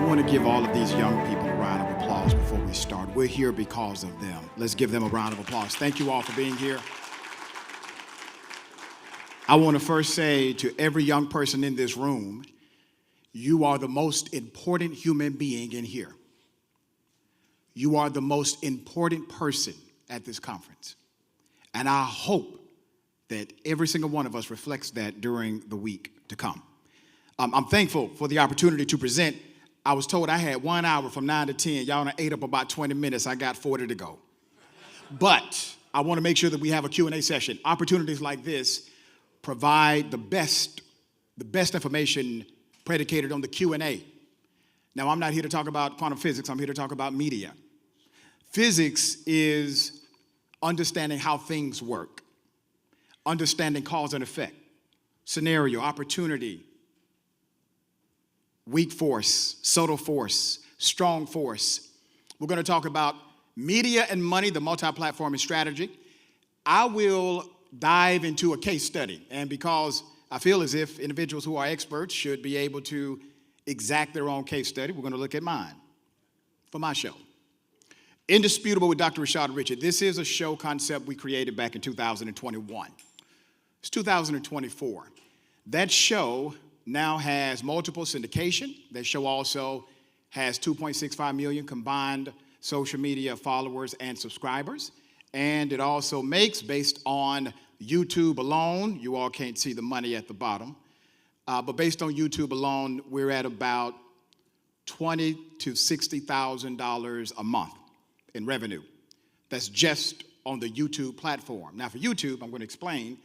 want to give all of these young people a round of applause before we start. We're here because of them. Let's give them a round of applause. Thank you all for being here. I want to first say to every young person in this room, you are the most important human being in here. You are the most important person at this conference. And I hope that every single one of us reflects that during the week to come. I'm thankful for the opportunity to present. I was told I had 1 hour from 9 to 10. Y'all done ate up about 20 minutes. I got 40 to go. But I want to make sure that we have a Q&A session. Opportunities like this provide the best information predicated on the Q&A. Now, I'm not here to talk about quantum physics. I'm here to talk about media. Physics is understanding how things work, understanding cause and effect, scenario, opportunity, weak force, subtle force, strong force. We're going to talk about media and money, the multi-platforming strategy. I will dive into a case study, and because I feel as if individuals who are experts should be able to exact their own case study, we're going to look at mine for my show. Indisputable with Dr. Rashad Richey. This is a show concept we created back in 2021. It's 2024. That show now has multiple syndication. That show also has 2.65 million combined social media followers and subscribers. And it also makes, based on YouTube alone, you all can't see the money at the bottom, but based on YouTube alone, we're at about $20,000 to $60,000 a month in revenue. That's just on the YouTube platform. Now for YouTube, I'm going to explain,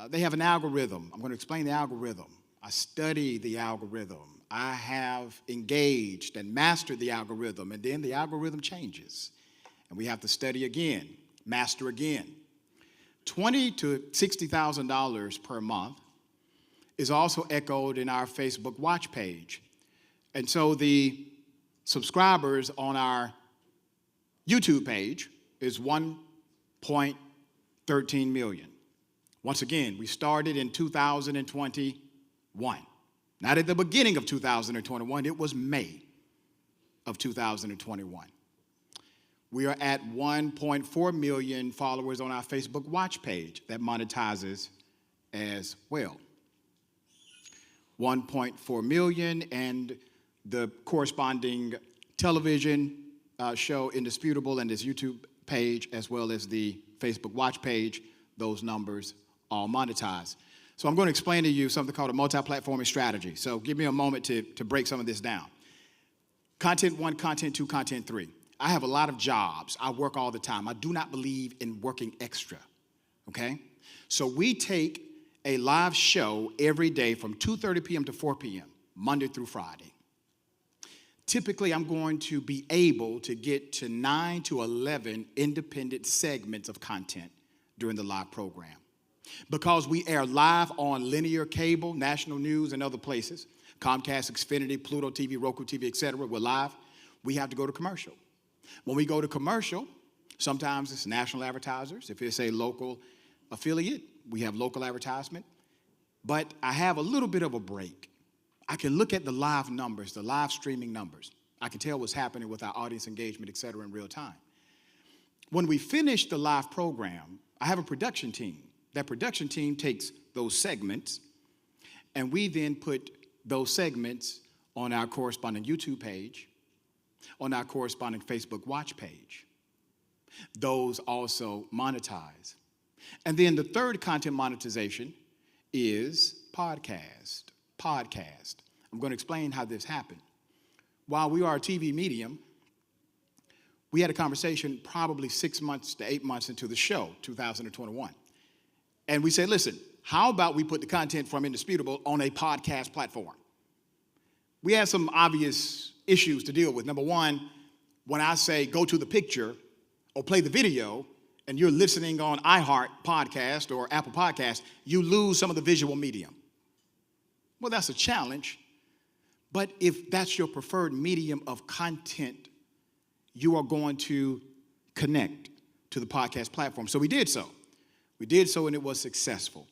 they have an algorithm. I'm going to explain the algorithm. I study the algorithm. I have engaged and mastered the algorithm, and then the algorithm changes. And we have to study again, master again. $20,000 to $60,000 per month is also echoed in our Facebook watch page. And so the subscribers on our YouTube page is 1.13 million. Once again, we started in 2021. Not at the beginning of 2021, it was May of 2021. We are at 1.4 million followers on our Facebook watch page that monetizes as well. 1.4 million, and the corresponding television show Indisputable and this YouTube page, as well as the Facebook watch page, those numbers all monetize. So I'm going to explain to you something called a multi-platforming strategy. So give me a moment to break some of this down. Content 1, Content 2, Content 3. I have a lot of jobs. I work all the time. I do not believe in working extra, okay? So we take a live show every day from 2:30 p.m. to 4 p.m., Monday through Friday. Typically, I'm going to be able to get to 9 to 11 independent segments of content during the live program. Because we air live on linear cable, national news, and other places, Comcast, Xfinity, Pluto TV, Roku TV, etc., we're live, we have to go to commercial. When we go to commercial, sometimes it's national advertisers. If it's a local affiliate, we have local advertisement. But I have a little bit of a break. I can look at the live numbers, the live streaming numbers. I can tell what's happening with our audience engagement, et cetera, in real time. When we finish the live program, I have a production team. That production team takes those segments, and we then put those segments on our corresponding YouTube page, on our corresponding Facebook watch page. Those also monetize. And then the third content monetization is podcast. I'm going to explain how this happened. While we are a TV medium, we had a conversation probably 6 months to 8 months into the show, 2021. And we said, listen, how about we put the content from Indisputable on a podcast platform? We had some obvious issues to deal with. Number one, when I say go to the picture or play the video and you're listening on iHeart podcast or Apple podcast, you lose some of the visual medium. Well, that's a challenge. But if that's your preferred medium of content, you are going to connect to the podcast platform. So we did so. We did so, and it was successful.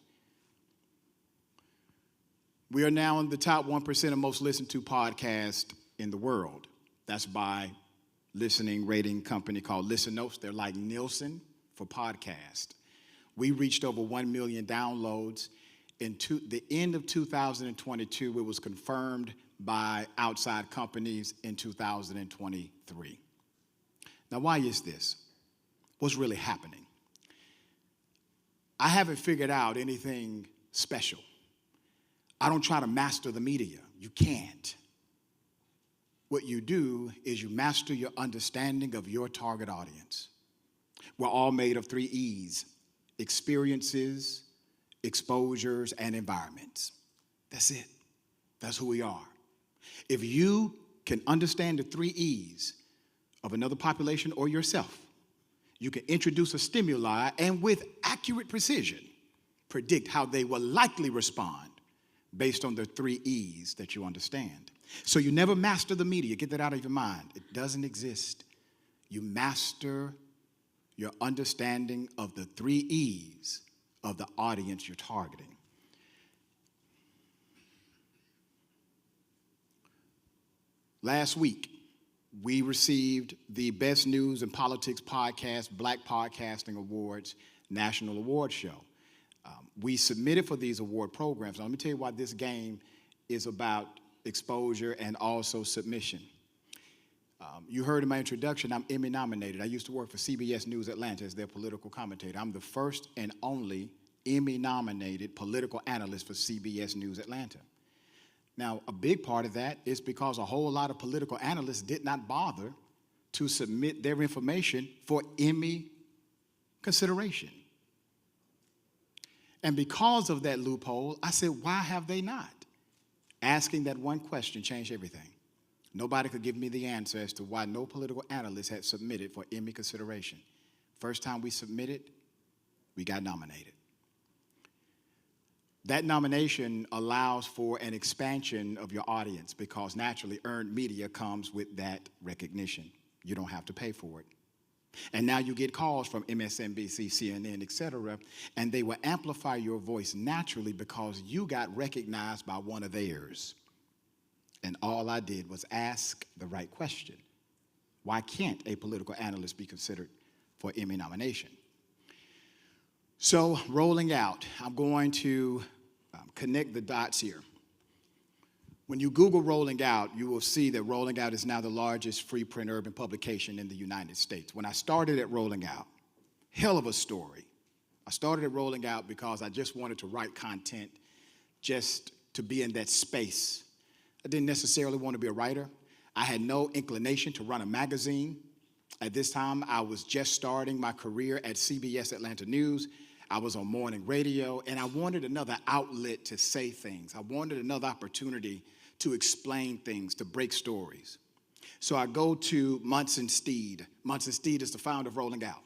We are now in the top 1% of most listened to podcasts in the world. That's by listening rating company called Listen Notes. They're like Nielsen for podcast. We reached over 1 million downloads. The end of 2022, it was confirmed by outside companies in 2023. Now, why is this? What's really happening? I haven't figured out anything special. I don't try to master the media. You can't. What you do is you master your understanding of your target audience. We're all made of 3 E's: experiences, exposures, and environments. That's it. That's who we are. If you can understand the 3 E's of another population or yourself, you can introduce a stimuli and with accurate precision predict how they will likely respond based on the 3 E's that you understand. So you never master the media. Get that out of your mind. It doesn't exist. You master your understanding of the 3 E's of the audience you're targeting. Last week, we received the Best News and Politics Podcast, Black Podcasting Awards National Award Show. We submitted for these award programs. Now, let me tell you why this game is about exposure and also submission. You heard in my introduction, I'm Emmy nominated. I used to work for CBS News Atlanta as their political commentator. I'm the first and only Emmy nominated political analyst for CBS News Atlanta. Now, a big part of that is because a whole lot of political analysts did not bother to submit their information for Emmy consideration. And because of that loophole, I said, why have they not? Asking that one question changed everything. Nobody could give me the answer as to why no political analyst had submitted for Emmy consideration. First time we submitted, we got nominated. That nomination allows for an expansion of your audience because naturally earned media comes with that recognition. You don't have to pay for it. And now you get calls from MSNBC, CNN, et cetera, and they will amplify your voice naturally because you got recognized by one of theirs. And all I did was ask the right question. Why can't a political analyst be considered for Emmy nomination? So rolling out, I'm going to connect the dots here. When you Google Rolling Out, you will see that Rolling Out is now the largest free print urban publication in the United States. When I started at Rolling Out, hell of a story. I started at Rolling Out because I just wanted to write content, just to be in that space. I didn't necessarily want to be a writer. I had no inclination to run a magazine. At this time, I was just starting my career at CBS Atlanta News. I was on morning radio, and I wanted another outlet to say things. I wanted another opportunity to explain things, to break stories. So I go to Munson Steed. Munson Steed is the founder of Rolling Out.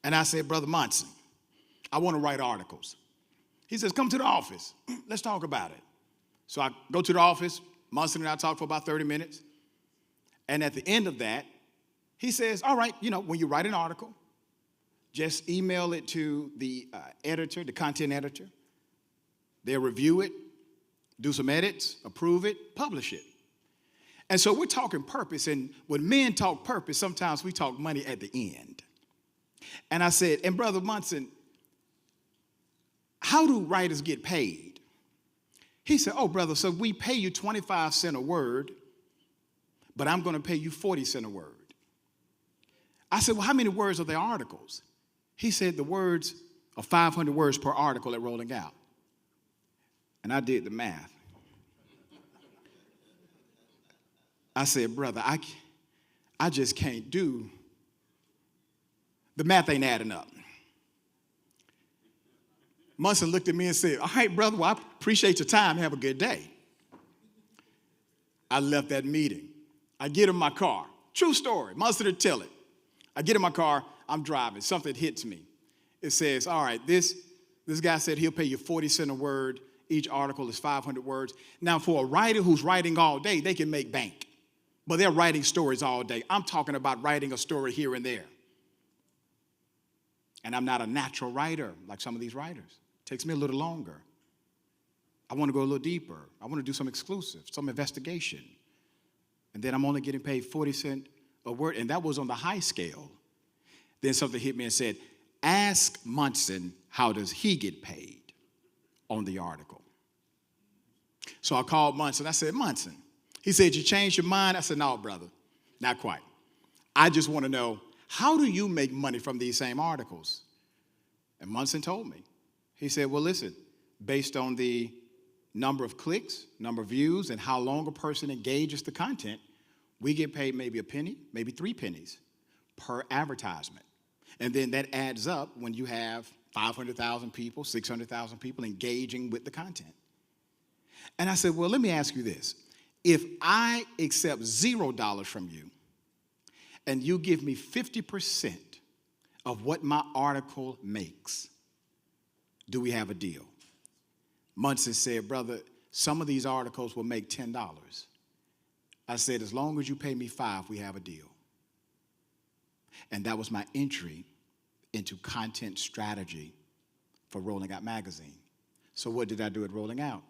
And I said, Brother Munson, I want to write articles. He says, come to the office. Let's talk about it. So I go to the office. Munson and I talk for about 30 minutes. And at the end of that, he says, all right, when you write an article, just email it to the editor, the content editor. They'll review it, do some edits, approve it, publish it. And so we're talking purpose. And when men talk purpose, sometimes we talk money at the end. And I said, and Brother Munson, how do writers get paid? He said, oh, brother, so we pay you 25 cents a word, but I'm going to pay you 40 cents a word. I said, well, how many words are the articles? He said the words are 500 words per article at Rolling Out. And I did the math. I said, brother, I just can't do, the math ain't adding up. Munson looked at me and said, all right, brother, well, I appreciate your time. Have a good day. I left that meeting. I get in my car. True story. Munson would tell it. I get in my car. I'm driving. Something hits me. It says, all right, this guy said he'll pay you 40 cents a word. Each article is 500 words. Now, for a writer who's writing all day, they can make bank. But they're writing stories all day. I'm talking about writing a story here and there. And I'm not a natural writer like some of these writers. It takes me a little longer. I want to go a little deeper. I want to do some exclusive, some investigation. And then I'm only getting paid 40 cents a word, and that was on the high scale. Then something hit me and said, ask Munson how does he get paid on the article. So I called Munson. I said, Munson. He said, you changed your mind? I said, no, brother, not quite. I just want to know, how do you make money from these same articles? And Munson told me. He said, well, listen, based on the number of clicks, number of views, and how long a person engages the content, we get paid maybe a penny, maybe 3 pennies per advertisement. And then that adds up when you have 500,000 people, 600,000 people engaging with the content. And I said, well, let me ask you this. If I accept $0 from you and you give me 50% of what my article makes, do we have a deal? Munson said, brother, some of these articles will make $10. I said, as long as you pay me $5, we have a deal. And that was my entry into content strategy for Rolling Out Magazine. So what did I do at Rolling Out?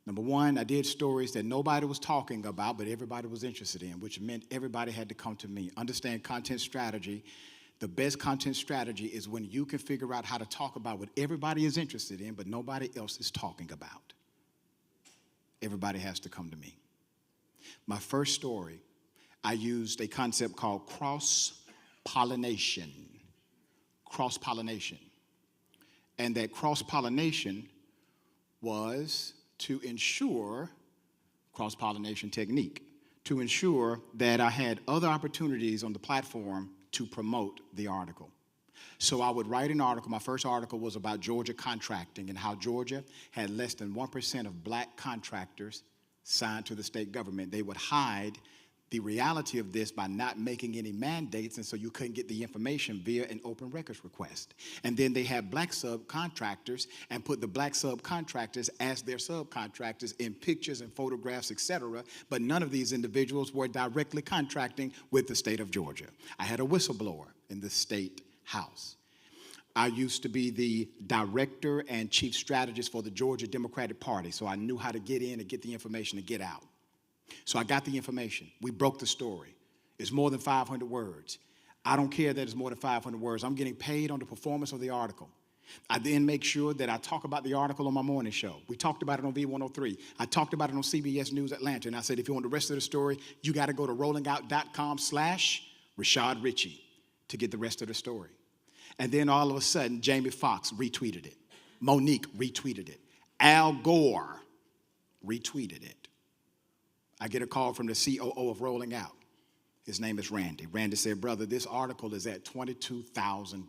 Number one, I did stories that nobody was talking about, but everybody was interested in, which meant everybody had to come to me. Understand content strategy. The best content strategy is when you can figure out how to talk about what everybody is interested in, but nobody else is talking about. Everybody has to come to me. My first story, I used a concept called cross-pollination. Cross-pollination. And that cross-pollination was to ensure, cross-pollination technique, to ensure that I had other opportunities on the platform to promote the article. So I would write an article. My first article was about Georgia contracting and how Georgia had less than 1% of black contractors signed to the state government. They would hide the reality of this by not making any mandates, and so you couldn't get the information via an open records request. And then they had black subcontractors and put the black subcontractors as their subcontractors in pictures and photographs, etc., but none of these individuals were directly contracting with the state of Georgia. I had a whistleblower in the state house. I used to be the director and chief strategist for the Georgia Democratic Party, so I knew how to get in and get the information to get out. So I got the information. We broke the story. It's more than 500 words. I don't care that it's more than 500 words. I'm getting paid on the performance of the article. I then make sure that I talk about the article on my morning show. We talked about it on V103. I talked about it on CBS News Atlanta. And I said, if you want the rest of the story, you got to go to rollingout.com/Rashad Richey to get the rest of the story. And then all of a sudden, Jamie Foxx retweeted it. Monique retweeted it. Al Gore retweeted it. I get a call from the COO of Rolling Out. His name is Randy. Randy said, brother, this article is at $22,000.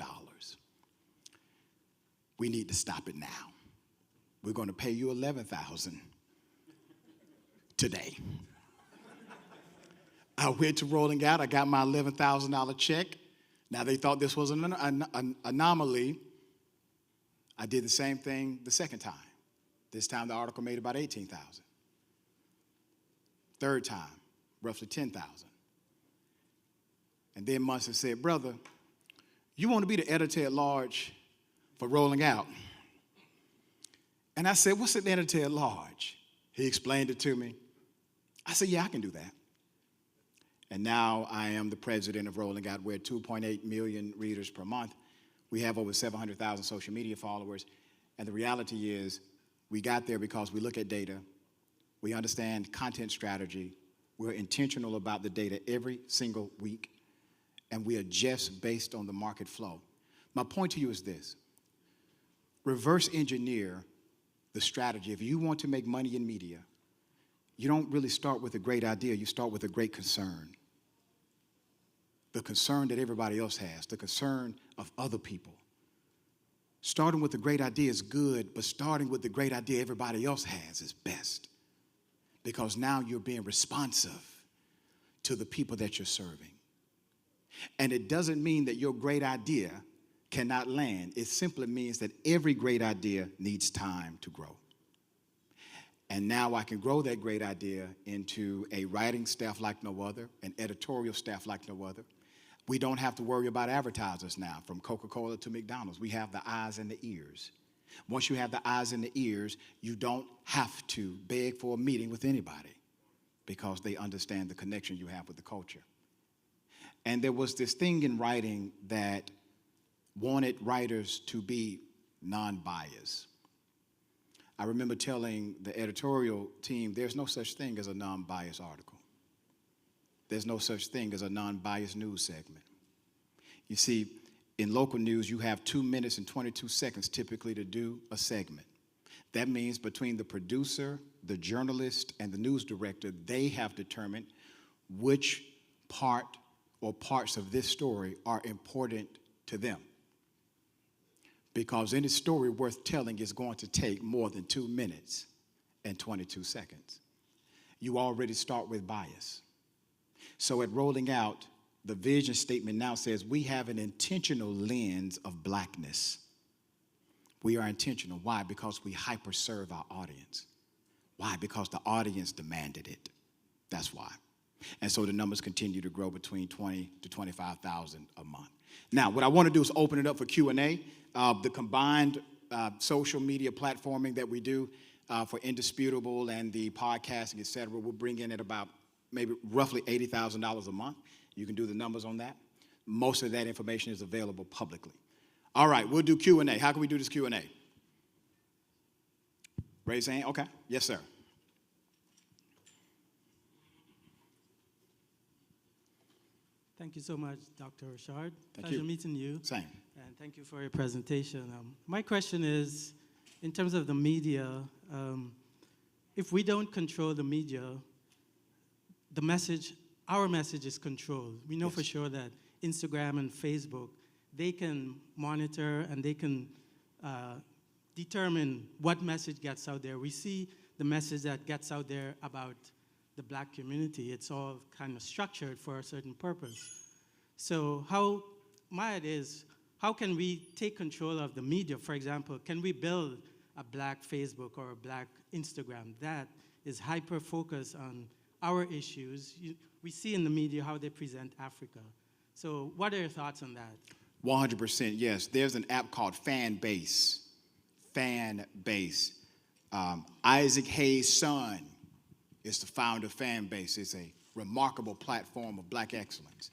We need to stop it now. We're going to pay you $11,000 today. I went to Rolling Out. I got my $11,000 check. Now, they thought this was an anomaly. I did the same thing the second time. This time, the article made about $18,000. Third time, roughly $10,000. And then Munson said, brother, you want to be the editor-at-large for Rolling Out? And I said, what's an editor-at-large? He explained it to me. I said, yeah, I can do that. And now I am the president of Rolling Out. We're at 2.8 million readers per month. We have over 700,000 social media followers. And the reality is we got there because we look at data. We understand content strategy. We're intentional about the data every single week. And we adjust based on the market flow. My point to you is this. Reverse engineer the strategy. If you want to make money in media, you don't really start with a great idea. You start with a great concern. The concern that everybody else has, the concern of other people. Starting with a great idea is good, but starting with the great idea everybody else has is best. Because now you're being responsive to the people that you're serving. And it doesn't mean that your great idea cannot land. It simply means that every great idea needs time to grow. And now I can grow that great idea into a writing staff like no other, an editorial staff like no other. We don't have to worry about advertisers now, from Coca-Cola to McDonald's. We have the eyes and the ears. Once you have the eyes and the ears, you don't have to beg for a meeting with anybody. because they understand the connection you have with the culture. And there was this thing in writing that wanted writers to be non-biased. I remember telling the editorial team, there's no such thing as a non-biased article. There's no such thing as a non-biased news segment. You see, in local news, you have 2 minutes and 22 seconds typically to do a segment. That means between the producer, the journalist, and the news director, they have determined which part or parts of this story are important to them. Because any story worth telling is going to take more than 2 minutes and 22 seconds. You already start with bias. So at rolling out, the vision statement now says we have an intentional lens of blackness. We are intentional. Why? Because we hyper-serve our audience. Why? Because the audience demanded it. That's why. And so the numbers continue to grow between 20 to 25,000 a month. Now, what I want to do is open it up for Q&A. The combined social media platforming that we do for Indisputable and the podcasting, et cetera, we'll bring in at about maybe roughly $80,000 a month. You can do the numbers on that. Most of that information is available publicly. All right, we'll do Q&A. How can we do this Q&A? Raise hand. Okay. Yes, sir. Thank you so much, Dr. Rashad. Thank Pleasure you. meeting you. Same. And thank you for your presentation. My question is, in terms of the media, if we don't control the media, the message, our message is controlled. We know Yes. for sure that Instagram and Facebook, they can monitor and they can determine what message gets out there. We see the message that gets out there about the black community. It's all kind of structured for a certain purpose. So my idea is, how can we take control of the media? For example, can we build a black Facebook or a black Instagram that is hyper-focused on our issues? We see in the media how they present Africa. So what are your thoughts on that? 100%, yes. There's an app called Fanbase. Fanbase. Isaac Hayes' son is the founder of Fanbase. It's a remarkable platform of black excellence.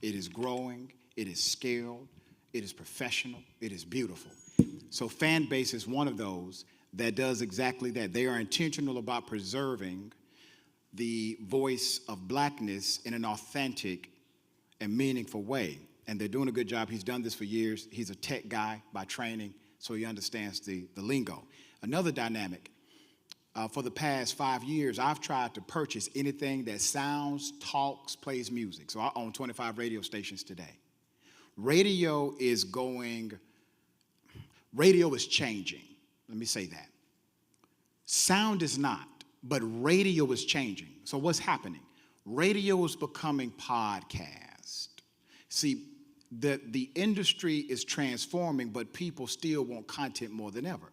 It is growing, it is scaled, it is professional, it is beautiful. So Fanbase is one of those that does exactly that. They are intentional about preserving the voice of blackness in an authentic and meaningful way. And they're doing a good job. He's done this for years. He's a tech guy by training, so he understands the lingo. Another dynamic, for the past 5 years, I've tried to purchase anything that sounds, talks, plays music. So I own 25 radio stations today. Radio is changing. Let me say that. Sound is not, but radio is changing. So what's happening? Radio is becoming podcast. See, the industry is transforming, but people still want content more than ever.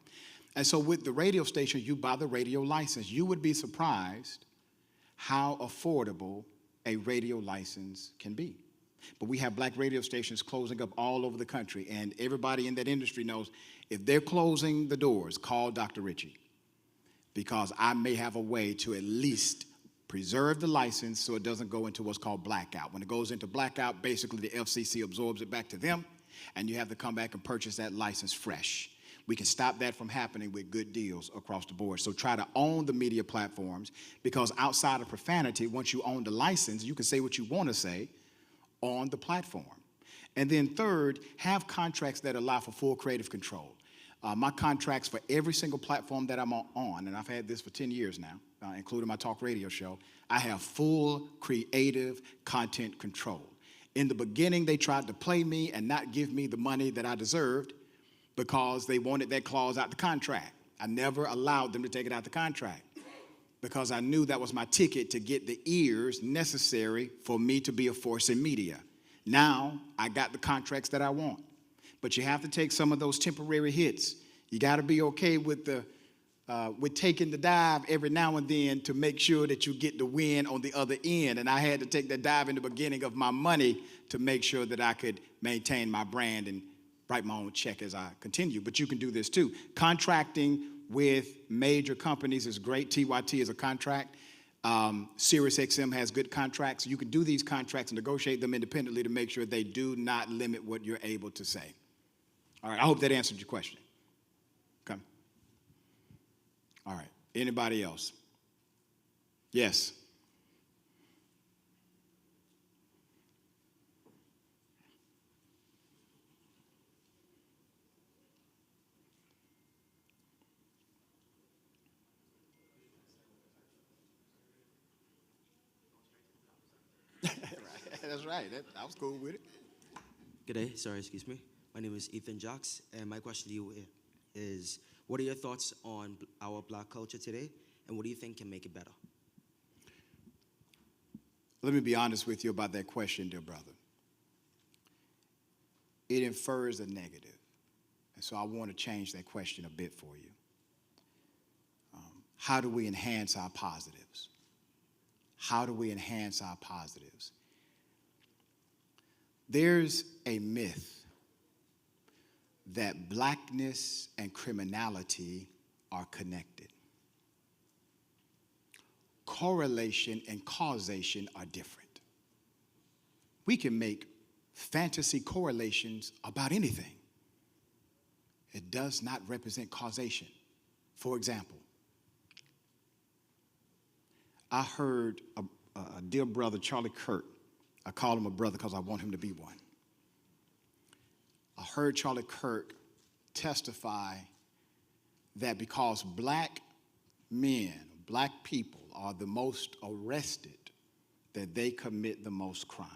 And so with the radio station, you buy the radio license. You would be surprised how affordable a radio license can be. But we have black radio stations closing up all over the country, and everybody in that industry knows if they're closing the doors, call Dr. Richey, because I may have a way to at least preserve the license so it doesn't go into what's called blackout. When it goes into blackout, basically the FCC absorbs it back to them, and you have to come back and purchase that license fresh. We can stop that from happening with good deals across the board. So try to own the media platforms, because outside of profanity, once you own the license, you can say what you want to say on the platform. And then third, have contracts that allow for full creative control. My contracts for every single platform that I'm on, and I've had this for 10 years now, including my talk radio show, I have full creative content control. In the beginning, they tried to play me and not give me the money that I deserved because they wanted that clause out the contract. I never allowed them to take it out the contract because I knew that was my ticket to get the ears necessary for me to be a force in media. Now, I got the contracts that I want. But you have to take some of those temporary hits. You got to be okay with taking the dive every now and then to make sure that you get the win on the other end. And I had to take that dive in the beginning of my money to make sure that I could maintain my brand and write my own check as I continue. But you can do this too. Contracting with major companies is great. TYT is a contract. SiriusXM has good contracts. You can do these contracts and negotiate them independently to make sure they do not limit what you're able to say. All right, I hope that answered your question. Okay. All right, anybody else? Yes. That's right. I was cool with it. Good day. Sorry, excuse me. My name is Ethan Jocks, and my question to you is, what are your thoughts on our black culture today, and what do you think can make it better? Let me be honest with you about that question, dear brother. It infers a negative, and so I want to change that question a bit for you. How do we enhance our positives? How do we enhance our positives? There's a myth that blackness and criminality are connected. Correlation and causation are different. We can make fantasy correlations about anything. It does not represent causation. For example, I heard a dear brother, Charlie Kirk. I call him a brother because I want him to be one. I heard Charlie Kirk testify that because black men, black people are the most arrested, that they commit the most crimes.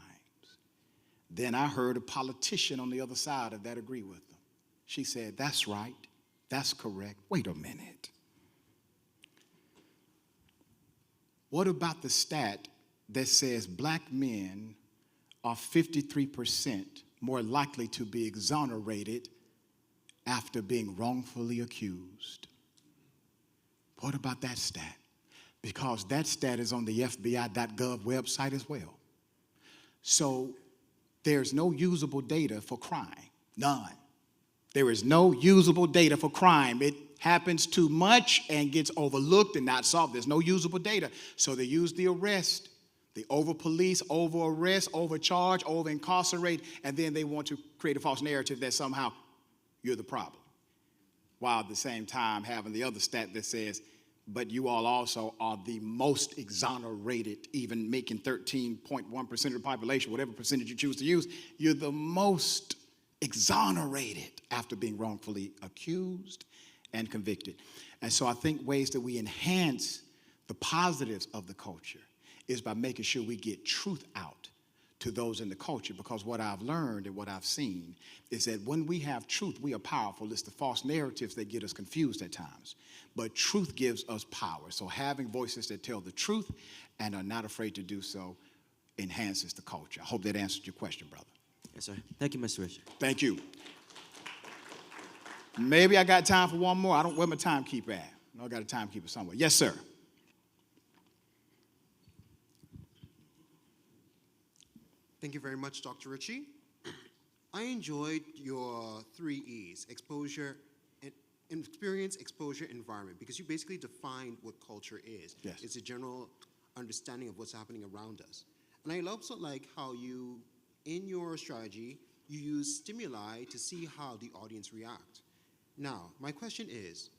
Then I heard a politician on the other side of that agree with them. She said, that's right, that's correct. Wait a minute. What about the stat that says black men are 53% more likely to be exonerated after being wrongfully accused? What about that stat? Because that stat is on the FBI.gov website as well. So there's no usable data for crime, none. There is no usable data for crime. It happens too much and gets overlooked and not solved. There's no usable data. So they use the arrest, the over-police, over-arrest, overcharge, over-incarcerate, and then they want to create a false narrative that somehow you're the problem. While at the same time having the other stat that says, but you all also are the most exonerated, even making 13.1% of the population, whatever percentage you choose to use, you're the most exonerated after being wrongfully accused and convicted. And so I think ways that we enhance the positives of the culture is by making sure we get truth out to those in the culture, because what I've learned and what I've seen is that when we have truth, we are powerful. It's the false narratives that get us confused at times. But truth gives us power. So having voices that tell the truth and are not afraid to do so enhances the culture. I hope that answered your question, brother. Yes, sir. Thank you, Mr. Richey. Thank you. Maybe I got time for one more. I don't, where my timekeeper at? No, I got a timekeeper somewhere. Yes, sir. Thank you very much, Dr. Richey. I enjoyed your 3 E's, exposure, experience, exposure, environment, because you basically defined what culture is. Yes. It's a general understanding of what's happening around us. And I also like how you, in your strategy, you use stimuli to see how the audience react. Now, my question is,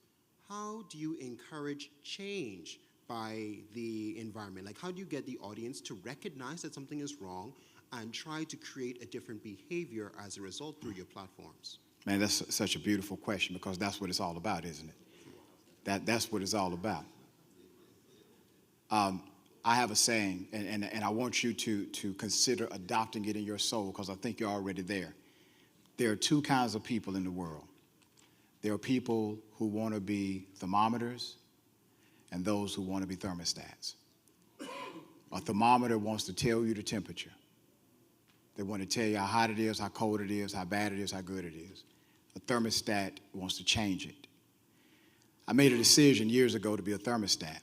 how do you encourage change by the environment? Like, how do you get the audience to recognize that something is wrong and try to create a different behavior as a result through your platforms? Man, that's such a beautiful question, because that's what it's all about, isn't it? That's what it's all about. I have a saying, and I want you to consider adopting it in your soul, because I think you're already there. There are 2 kinds of people in the world. There are people who want to be thermometers and those who want to be thermostats. A thermometer wants to tell you the temperature. They want to tell you how hot it is, how cold it is, how bad it is, how good it is. A thermostat wants to change it. I made a decision years ago to be a thermostat.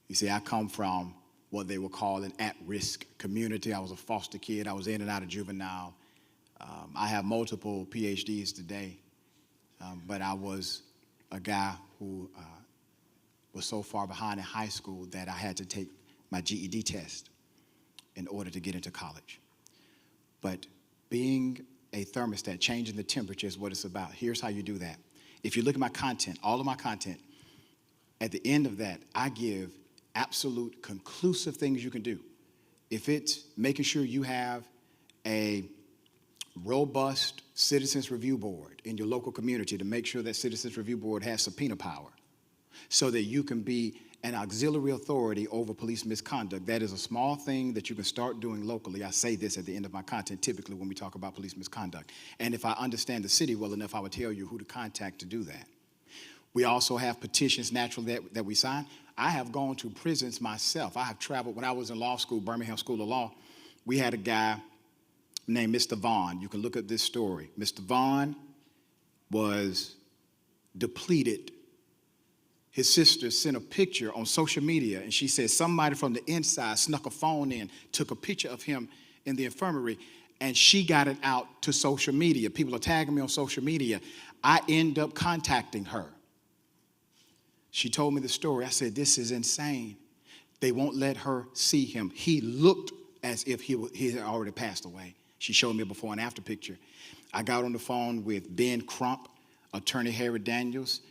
You see, I come from what they would call an at-risk community. I was a foster kid. I was in and out of juvenile. I have multiple PhDs today, but I was a guy who was so far behind in high school that I had to take my GED test in order to get into college. But being a thermostat, changing the temperature is what it's about. Here's how you do that. If you look at my content, all of my content, at the end of that, I give absolute conclusive things you can do. If it's making sure you have a robust citizens review board in your local community to make sure that citizens review board has subpoena power so that you can be an auxiliary authority over police misconduct. That is a small thing that you can start doing locally. I say this at the end of my content typically when we talk about police misconduct. And if I understand the city well enough, I would tell you who to contact to do that. We also have petitions naturally that we sign. I have gone to prisons myself. I have traveled. When I was in law school, Birmingham School of Law, we had a guy named Mr. Vaughn. You can look at this story. Mr. Vaughn was depleted. His sister sent a picture on social media, and she said somebody from the inside snuck a phone in, took a picture of him in the infirmary, and she got it out to social media. People are tagging me on social media. I end up contacting her. She told me the story. I said, this is insane. They won't let her see him. He looked as if he had already passed away. She showed me a before and after picture. I got on the phone with Ben Crump, attorney Harry Daniels,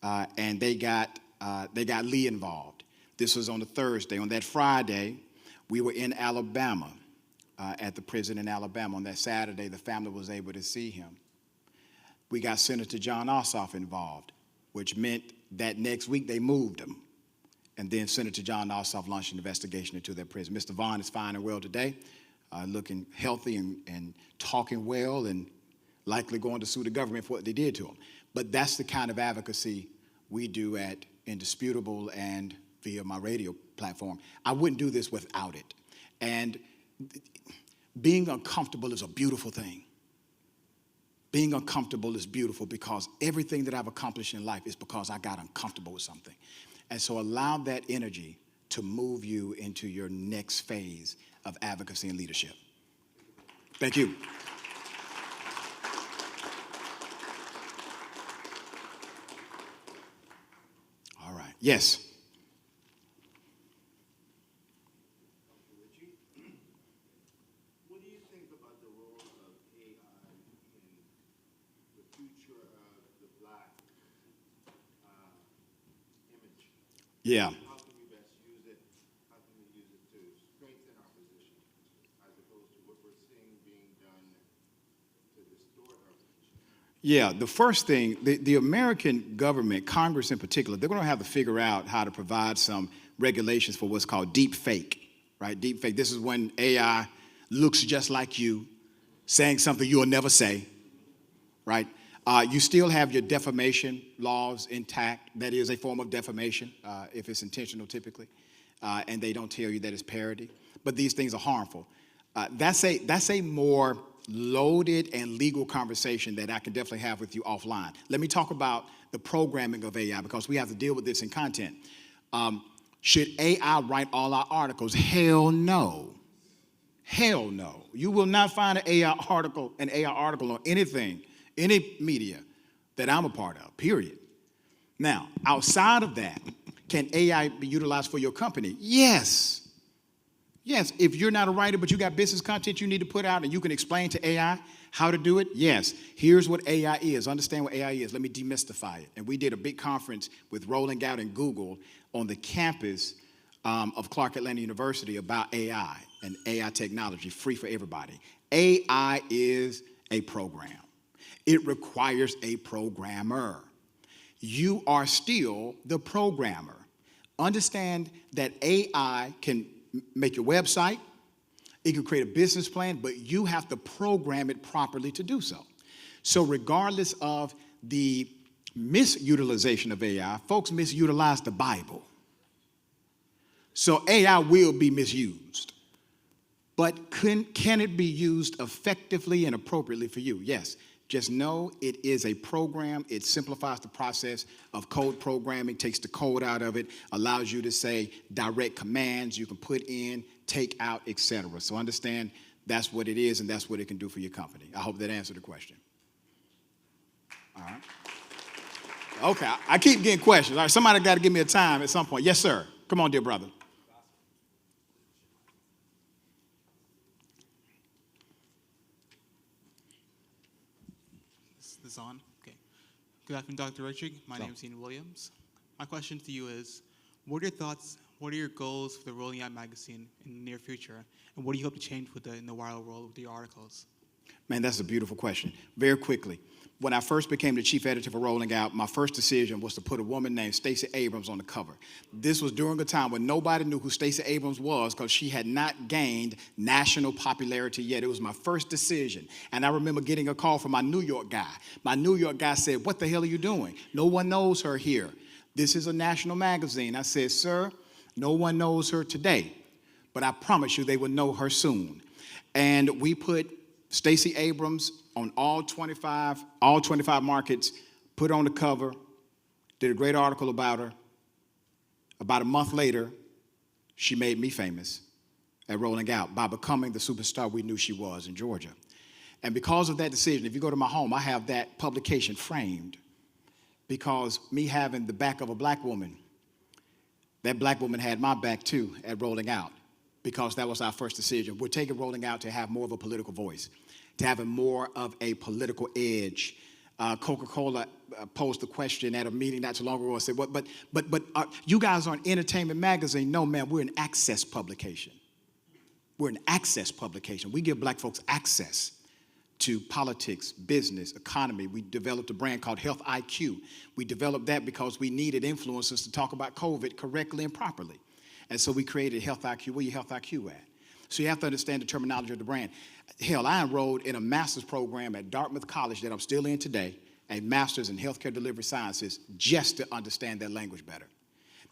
and they got Lee involved. This was on a Thursday. On that Friday, we were in Alabama, at the prison in Alabama. On that Saturday, the family was able to see him. We got Senator John Ossoff involved, which meant that next week they moved him. And then Senator John Ossoff launched an investigation into that prison. Mr. Vaughn is fine and well today, looking healthy and talking well and likely going to sue the government for what they did to him. But that's the kind of advocacy we do at Indisputable and via my radio platform. I wouldn't do this without it. And being uncomfortable is a beautiful thing. Being uncomfortable is beautiful because everything that I've accomplished in life is because I got uncomfortable with something. And so allow that energy to move you into your next phase of advocacy and leadership. Thank you. All right. Yes. What do you think about the role of AI in the future of the Black image? Yeah. How can we best use it? How can we use it to strengthen our position as opposed to what we're seeing being done to distort our position? Yeah, the first thing, the American government, Congress in particular, they're going to have to figure out how to provide some regulations for what's called deep fake, right? Deep fake. This is when AI looks just like you, saying something you'll never say, right? You still have your defamation laws intact. That is a form of defamation, if it's intentional typically, and they don't tell you that it's parody. But these things are harmful. That's a more loaded and legal conversation that I can definitely have with you offline. Let me talk about the programming of AI because we have to deal with this in content. Should AI write all our articles? Hell no. Hell no. You will not find an AI article on anything, any media that I'm a part of, period. Now, outside of that, can AI be utilized for your company? Yes. Yes, if you're not a writer, but you got business content you need to put out and you can explain to AI how to do it, yes. Here's what AI is. Understand what AI is. Let me demystify it. And we did a big conference with Rolling Out and Google on the campus of Clark Atlanta University about AI and AI technology, free for everybody. AI is a program. It requires a programmer. You are still the programmer. Understand that AI can make your website, it can create a business plan, but you have to program it properly to do so. So regardless of the misutilization of AI, folks misutilize the Bible. So AI will be misused. But can it be used effectively and appropriately for you? Yes. Just know it is a program. It simplifies the process of code programming, takes the code out of it, allows you to say direct commands you can put in, take out, etc. So understand that's what it is and that's what it can do for your company. I hope that answered the question. All right. Okay, I keep getting questions. All right, somebody got to give me a time at some point. Yes, sir. Come on, dear brother. This is on? Okay. Good afternoon, Dr. Richey. My So- name is Ian Williams. My question to you is, what are your thoughts, what are your goals for the Rolling Out magazine in the near future? And what do you hope to change in the viral world with your articles? Man, that's a beautiful question. Very quickly, when I first became the chief editor for Rolling Out, my first decision was to put a woman named Stacey Abrams on the cover. This was during a time when nobody knew who Stacey Abrams was because she had not gained national popularity yet. It was my first decision. And I remember getting a call from my New York guy. My New York guy said, "What the hell are you doing? No one knows her here. This is a national magazine." I said, "Sir, no one knows her today, but I promise you they will know her soon." And we put Stacey Abrams on all 25 markets, put her on the cover, did a great article about her. About a month later, she made me famous at Rolling Out by becoming the superstar we knew she was in Georgia. And because of that decision, if you go to my home, I have that publication framed because me having the back of a black woman, that black woman had my back too at Rolling Out because that was our first decision. We're taking Rolling Out to have more of a political voice, to have more of a political edge. Coca-Cola posed the question at a meeting not too long ago and said, but you guys are an entertainment magazine. No, man, we're an access publication. We're an access publication. We give black folks access to politics, business, economy. We developed a brand called Health IQ. We developed that because we needed influencers to talk about COVID correctly and properly. And so we created Health IQ. Where your Health IQ at? So you have to understand the terminology of the brand. Hell, I enrolled in a master's program at Dartmouth College that I'm still in today, a master's in healthcare delivery sciences, just to understand that language better.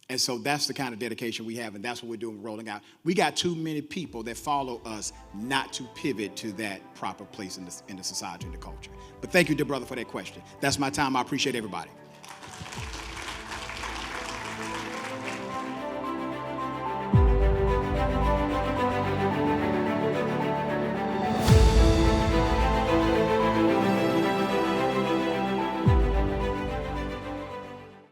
And so that's the kind of dedication we have, and that's what we're doing Rolling Out. We got too many people that follow us not to pivot to that proper place in the society and the culture. But thank you, dear brother, for that question. That's my time. I appreciate everybody.